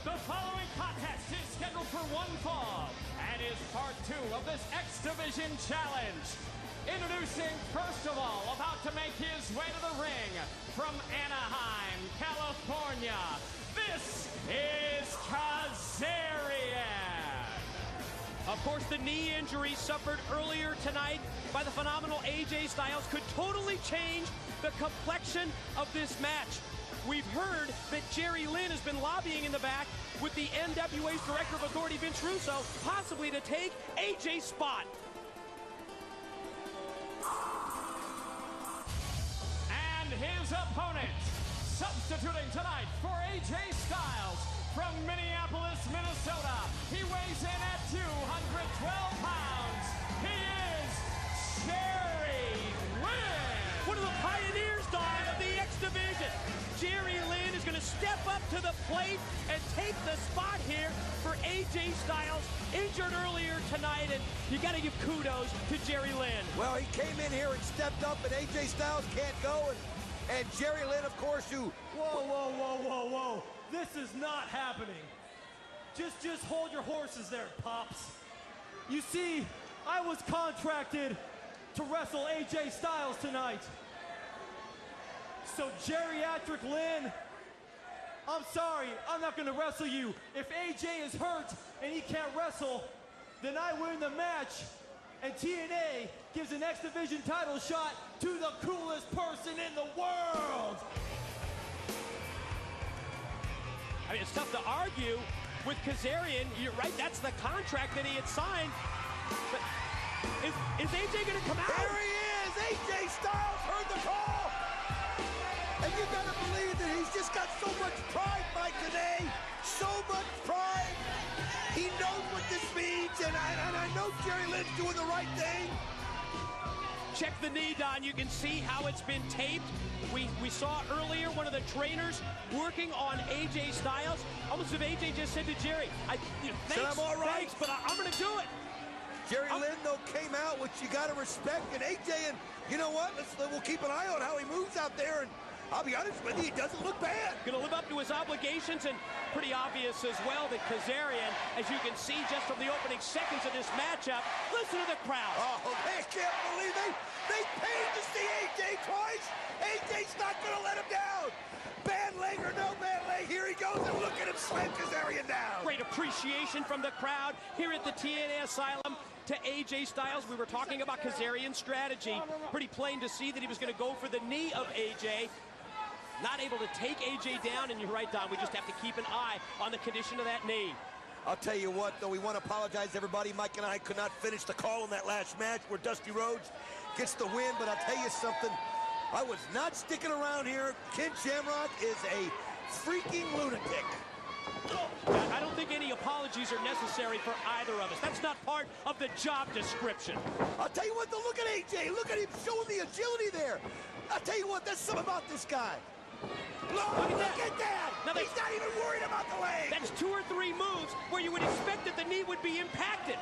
The following contest is scheduled for one fall and is part 2 of this X Division challenge. Introducing, first of all, about to make his way to the ring from Anaheim, California, this is Kazarian. Of course, the knee injury suffered earlier tonight by the phenomenal AJ Styles could totally change the complexion of this match. We've heard that Jerry Lynn has been lobbying in the back with the NWA's Director of Authority, Vince Russo, possibly to take AJ's spot. And his opponent, substituting tonight for AJ Styles from Minneapolis, Minnesota. He weighs in at 212 pounds. He is Jerry Lynn. One of the pioneers, Don, of the X Division. Jerry Lynn is going to step up to the plate and take the spot here for AJ Styles, injured earlier tonight, and you got to give kudos to Jerry Lynn. Well, he came in here and stepped up, and AJ Styles can't go, and Jerry Lynn, of course, who... Whoa. This is not happening. Just hold your horses there, Pops. You see, I was contracted to wrestle AJ Styles tonight. So Geriatric Lynn, I'm sorry, I'm not gonna wrestle you. If AJ is hurt and he can't wrestle, then I win the match, and TNA gives an X Division title shot to the coolest person in the world. I mean, it's tough to argue with Kazarian. You're right, that's the contract that he had signed. But is AJ gonna come out? There he is! AJ Styles heard the call! And you gotta believe that he's just got so much pride, Mike, today. So much pride. He knows what this means, and I know Jerry Lynn's doing the right thing. Check the knee, Don. You can see how it's been taped. We saw earlier one of the trainers working on AJ Styles. Almost as if AJ just said to Jerry, thanks, I'm all right. thanks, but I'm going to do it. Jerry Lynn, though, came out, which you got to respect. And AJ, and you know what? We'll keep an eye on how he moves out there. And I'll be honest with you, he doesn't look bad. Going to live up to his obligations, and pretty obvious as well that Kazarian, as you can see just from the opening seconds of this matchup, listen to the crowd. Oh, they can't believe they paid to see AJ twice. AJ's not going to let him down. Bad leg or no bad leg, here he goes, and look at him slam Kazarian down. Great appreciation from the crowd here at the TNA Asylum to AJ Styles. We were talking about Kazarian's strategy. Pretty plain to see that he was going to go for the knee of AJ. Not able to take AJ down, and you're right, Don, we just have to keep an eye on the condition of that knee. I'll tell you what, though, we want to apologize to everybody. Mike and I could not finish the call in that last match where Dusty Rhodes gets the win, but I'll tell you something. I was not sticking around here. Ken Shamrock is a freaking lunatic. I don't think any apologies are necessary for either of us. That's not part of the job description. I'll tell you what, though, look at AJ. Look at him showing the agility there. I'll tell you what, that's something about this guy. Look at that! Now he's not even worried about the leg! That's 2 or 3 moves where you would expect that the knee would be impacted.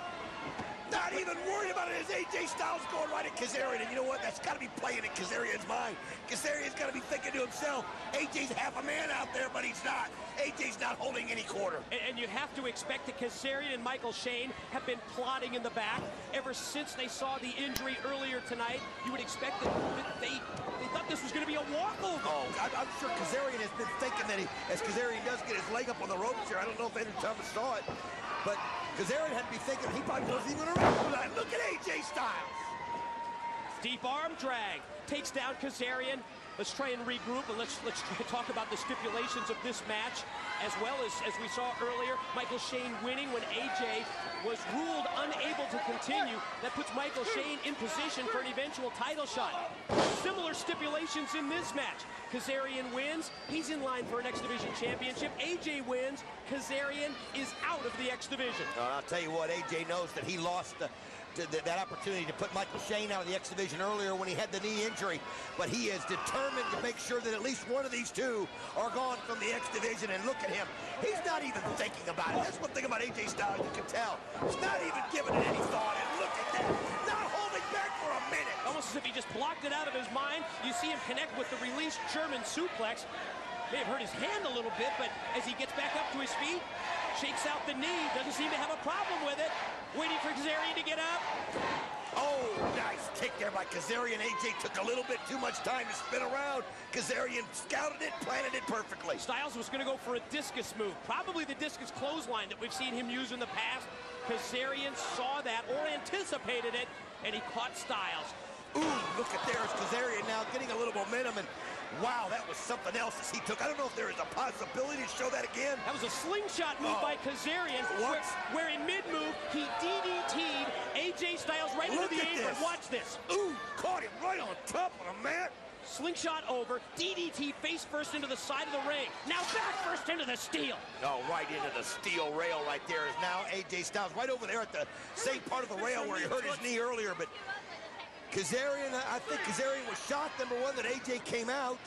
Not even worried about it as AJ Styles going right at Kazarian. And you know what? That's got to be playing in Kazarian's mind. Kazarian's got to be thinking to himself, AJ's half a man out there, but he's not. AJ's not holding any quarter. And you have to expect that Kazarian and Michael Shane have been plotting in the back ever since they saw the injury earlier tonight. You would expect that they thought this was going to be a walkover. Oh, I'm sure Kazarian has been thinking that as Kazarian does get his leg up on the ropes here, I don't know if Andrew Thomas saw it, but Kazarian had to be thinking he probably wasn't even going to wrestle that. Look at AJ Styles. Deep arm drag takes down Kazarian. Let's try and regroup, and let's try to talk about the stipulations of this match, as well as we saw earlier, Michael Shane winning when AJ was ruled unable to continue. That puts Michael Shane in position for an eventual title shot. Similar stipulations in this match. Kazarian wins, he's in line for an X Division championship. AJ wins, Kazarian is out of the X Division. I'll tell you what, AJ knows that he lost that opportunity to put Michael Shane out of the X Division earlier when he had the knee injury, but he is determined to make sure that at least one of these two are gone from the X Division. And look at him, he's not even thinking about it. That's one thing about AJ Styles, you can tell. He's not even giving it any thought, and look at that, not holding back for a minute. Almost as if he just blocked it out of his mind. You see him connect with the released German suplex. May have hurt his hand a little bit, but as he gets back up to his feet, shakes out the knee, doesn't seem to have a problem with it. Waiting for Kazarian to get up. Oh, nice kick there by Kazarian. AJ took a little bit too much time to spin around. Kazarian scouted it, planted it perfectly. Styles was going to go for a discus move, probably the discus clothesline that we've seen him use in the past. Kazarian saw that or anticipated it, and he caught Styles. Ooh, look at there's Kazarian now getting a little momentum, and wow, that was something else as he took. I don't know if there is a possibility to show that again. That was a slingshot move by Kazarian, where in mid-move, he DDT'd AJ Styles right into the apron. Watch this. Ooh, caught him right on top of the mat. Slingshot over, DDT face first into the side of the ring. Now back first into the steel. No, right into the steel rail right there is now AJ Styles right over there at the same part of the rail where he hurt his knee earlier, but Kazarian, I think Kazarian was shocked, number one, that AJ came out.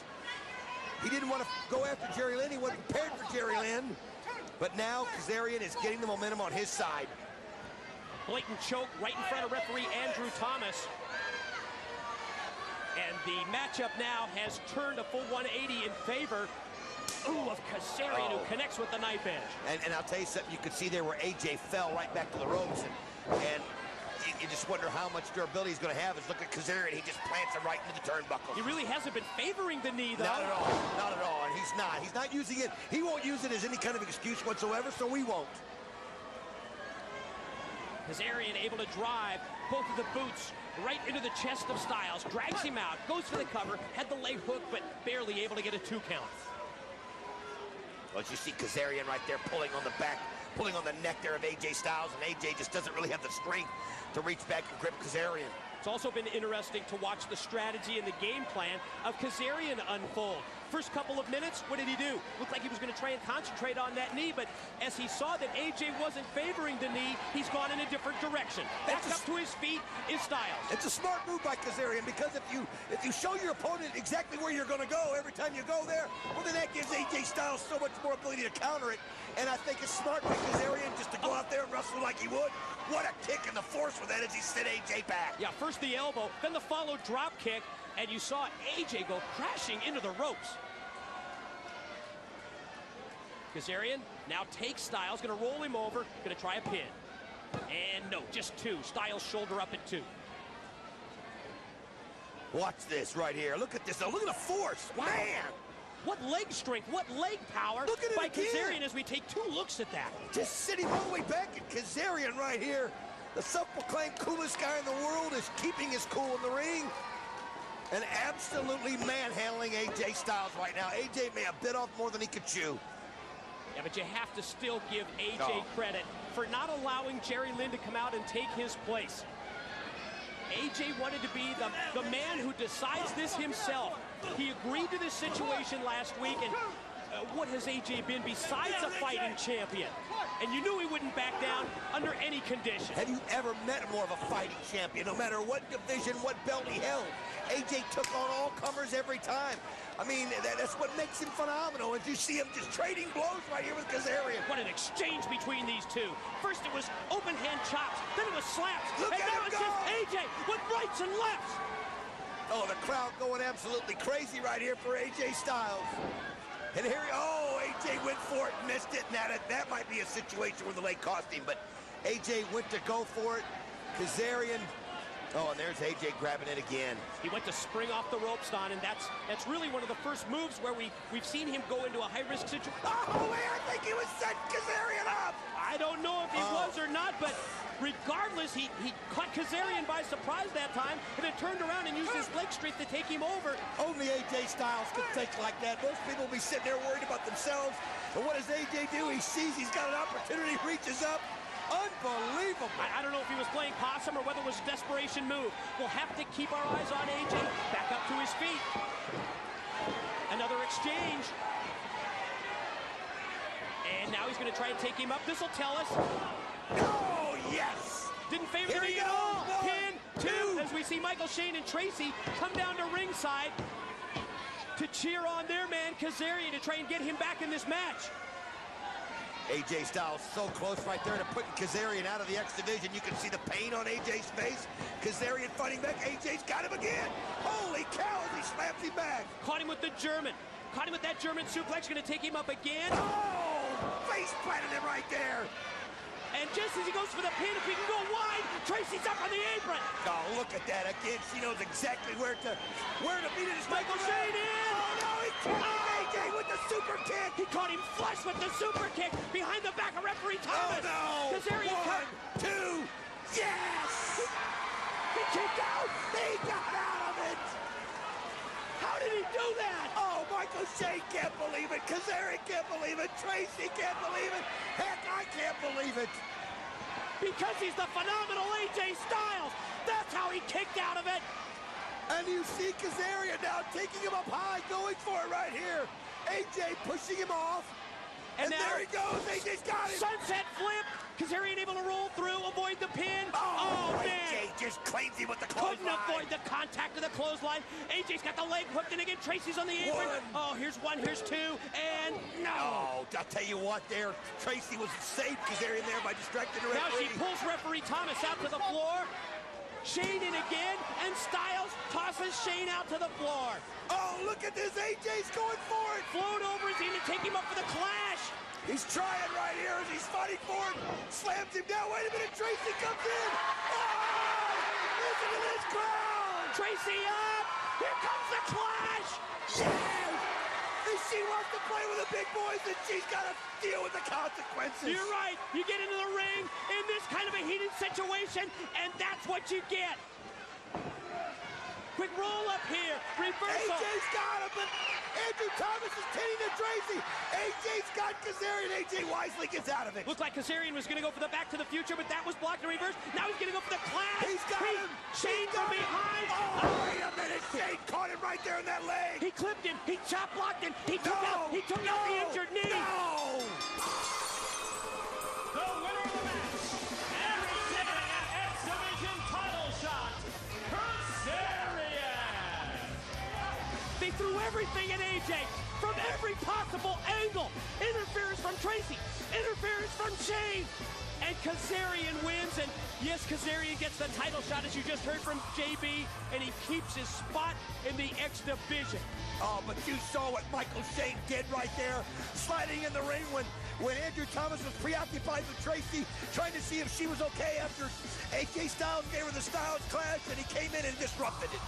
He didn't want to go after Jerry Lynn. He wasn't prepared for Jerry Lynn. But now Kazarian is getting the momentum on his side. Blatant choke right in front of referee Andrew Thomas. And the matchup now has turned a full 180 in favor of Kazarian, who connects with the knife edge. And I'll tell you something, you could see there where AJ fell right back to the ropes, and you just wonder how much durability he's going to have. Is look at Kazarian, he just plants him right into the turnbuckle. He really hasn't been favoring the knee, though. Not at all, not at all, and he's not using it. He won't use it as any kind of excuse whatsoever, so we won't. Kazarian able to drive both of the boots right into the chest of Styles, drags him out, goes for the cover, had the leg hook, but barely able to get a 2 count. Well, you see Kazarian right there pulling on the back, pulling on the neck there of AJ Styles, and AJ just doesn't really have the strength to reach back and grip Kazarian. It's also been interesting to watch the strategy and the game plan of Kazarian unfold. First couple of minutes, what did he do? Looked like he was going to try and concentrate on that knee, but as he saw that AJ wasn't favoring the knee, he's gone in a different direction. Back up to his feet is Styles. It's a smart move by Kazarian, because if you show your opponent exactly where you're going to go every time you go there, well, then that gives AJ Styles so much more ability to counter it. And I think it's smart by Kazarian just to go out there and wrestle like he would. What a kick in the force with that as he sent AJ back. Yeah, first the elbow, then the follow drop kick, and you saw AJ go crashing into the ropes. Kazarian now takes Styles, gonna roll him over, gonna try a pin. And no, just 2. Styles shoulder up at 2. Watch this right here. Look at this. Now, look at the force. Wow. Man! What leg strength, what leg power by Kazarian as we take 2 looks at that. Just sitting all the way back at Kazarian right here. The self-proclaimed coolest guy in the world is keeping his cool in the ring and absolutely manhandling AJ Styles right now. AJ may have bit off more than he could chew. Yeah, but you have to still give AJ credit for not allowing Jerry Lynn to come out and take his place. AJ wanted to be the man who decides this himself. He agreed to this situation last week, and what has AJ been besides a fighting champion? And you knew he wouldn't back down under any condition. Have you ever met more of a fighting champion? No matter what division, what belt he held, AJ took on all comers every time. I mean, that's what makes him phenomenal. As you see him just trading blows right here with Kazarian. What an exchange between these 2. First it was open hand chops, then it was slaps, and now it's just AJ with rights and lefts. Oh, the crowd going absolutely crazy right here for AJ Styles. And here, AJ went for it, missed it, and that might be a situation where the leg cost him, but AJ went to go for it. Kazarian, and there's AJ grabbing it again. He went to spring off the ropes, Don, and that's really one of the first moves where we've seen him go into a high-risk situation. Oh, man, I think he was setting Kazarian up. I don't know if he was or not, but regardless, he caught Kazarian by surprise that time, and then turned around and used his leg strength to take him over. Only AJ Styles could think like that. Most people will be sitting there worried about themselves. And what does AJ do? He sees he's got an opportunity, reaches up. Unbelievable. I don't know if he was playing possum or whether it was a desperation move. We'll have to keep our eyes on AJ. Back up to his feet. Another exchange. And now he's going to try and take him up. This will tell us. Oh, yes. Didn't favor the knee at all. Pin, 2. As we see Michael Shane and Tracy come down to ringside to cheer on their man, Kazarian, to try and get him back in this match. AJ Styles so close right there to putting Kazarian out of the X Division. You can see the pain on AJ's face. Kazarian fighting back. AJ's got him again. Holy cow, he slaps him back. Caught him with the German. Caught him with that German suplex. Going to take him up again. Oh! Face planted him right there. And just as he goes for the pin, if he can go wide, Tracy's up on the apron. Oh, look at that again. She knows exactly where to beat it. Michael Shane in. Oh no, he caught AJ with the super kick. He caught him flush with the super kick behind the back of referee Thomas. Oh no! Kazarian One, two, yes! He kicked out. He got out of it. How did he do that? Oh, Michael Shane can't believe it. Kazarian can't believe it. Tracy can't believe it. Heck, I can't believe it. Because he's the phenomenal AJ Styles. That's how he kicked out of it. And you see Kazarian now taking him up high, going for it right here. AJ pushing him off. And now, there he goes. AJ's got him. Sunset flip. Kazarian able to roll through, avoid the pin. Oh man. AJ just claims him with the Couldn't clothesline. avoid the contact of the clothesline. AJ's got the leg hooked, and again, Tracy's on the apron. Oh, here's one, here's two, and no. Oh, I'll tell you what there. Tracy was safe Kazarian there by distracting the Now referee. she pulls referee Thomas out to the floor. Shane in again, and Styles tosses Shane out to the floor. Oh, look at this. AJ's going for it. Float over, is he gonna take him up for the clash? He's trying right here as he's fighting for it. Slams him down. Wait a minute. Tracy comes in. Oh! Listen to this crowd. Tracy up. Here comes the clash. Yes! If she wants to play with the big boys, then she's got to deal with the consequences. You're right. You get into the ring in this kind of a heated situation, and that's what you get. Quick roll up here. Reversal. AJ's got him, but Andrew Thomas is pinning to Tracy. AJ's got Kazarian. AJ wisely gets out of it. Looked like Kazarian was going to go for the Back to the Future, but that was blocked in reverse. Now he's going to go for the clash. He's got him. Shane from behind. Oh, wait a minute. Shane caught him right there in that leg. He clipped him. He chop blocked him. He took out the injured knee. No. The winner of the match, and receiving an X Division title shot, Kazarian. They threw everything at AJ from every possible angle. Interference from Tracy. Interference from Shane. And Kazarian wins. And yes, Kazarian gets the title shot, as you just heard from JB. And he keeps his spot in the X Division. Oh, but you saw what Michael Shane did right there, sliding in the ring when Andrew Thomas was preoccupied with Tracy, trying to see if she was okay after AJ Styles gave her the Styles Clash, and he came in and disrupted it.